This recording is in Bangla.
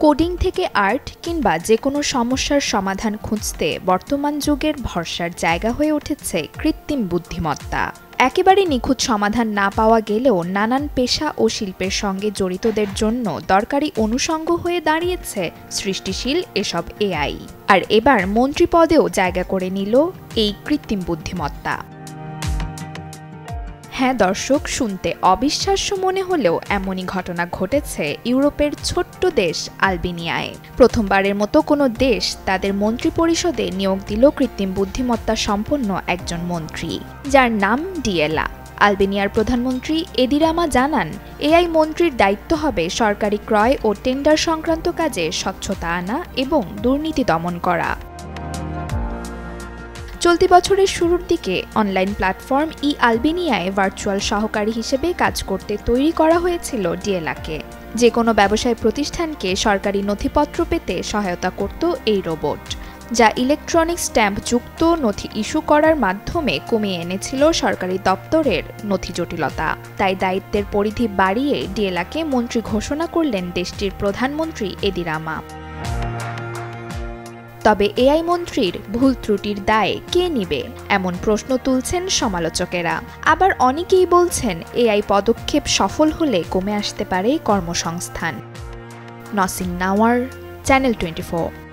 কোডিং থেকে আর্ট কিংবা যে কোনো সমস্যার সমাধান খুঁজতে বর্তমান যুগের ভরসার জায়গা হয়ে উঠেছে কৃত্রিম বুদ্ধিমত্তা। একেবারে নিখুঁত সমাধান না পাওয়া গেলেও নানান পেশা ও শিল্পের সঙ্গে জড়িতদের জন্য দরকারি অনুষঙ্গ হয়ে দাঁড়িয়েছে সৃষ্টিশীল এসব এআই। আর এবার মন্ত্রী পদেও জায়গা করে নিল এই কৃত্রিম বুদ্ধিমত্তা। হ্যাঁ দর্শক, শুনতে অবিশ্বাস্য মনে হলেও এমনই ঘটনা ঘটেছে ইউরোপের ছোট্ট দেশ আলবেনিয়ায়। প্রথমবারের মতো কোনো দেশ তাদের মন্ত্রিপরিষদে নিয়োগ দিল কৃত্রিম বুদ্ধিমত্তা সম্পন্ন একজন মন্ত্রী, যার নাম ডিয়েলা। আলবেনিয়ার প্রধানমন্ত্রী এদি রামা জানান, এআই মন্ত্রীর দায়িত্ব হবে সরকারি ক্রয় ও টেন্ডার সংক্রান্ত কাজে স্বচ্ছতা আনা এবং দুর্নীতি দমন করা। চলতি বছরের শুরুর দিকে অনলাইন প্ল্যাটফর্ম আলবেনিয়ায় ভার্চুয়াল সহকারী হিসেবে কাজ করতে তৈরি করা হয়েছিল ডিয়েলাকে। যে কোনো ব্যবসায় প্রতিষ্ঠানকে সরকারি নথিপত্র পেতে সহায়তা করত এই রোবট, যা ইলেকট্রনিক স্ট্যাম্প যুক্ত নথি ইস্যু করার মাধ্যমে কমিয়ে এনেছিল সরকারি দপ্তরের নথি জটিলতা। তাই দায়িত্বের পরিধি বাড়িয়ে ডিয়েলাকে মন্ত্রী ঘোষণা করলেন দেশটির প্রধানমন্ত্রী এদি রামা। তবে এআই মন্ত্রীর ভুল ত্রুটির দায়ে কে নিবে, এমন প্রশ্ন তুলছেন সমালোচকেরা। আবার অনেকেই বলছেন এআই পদক্ষেপ সফল হলে কমে আসতে পারে কর্মসংস্থান। নসিন নাওয়ার, চ্যানেল 24।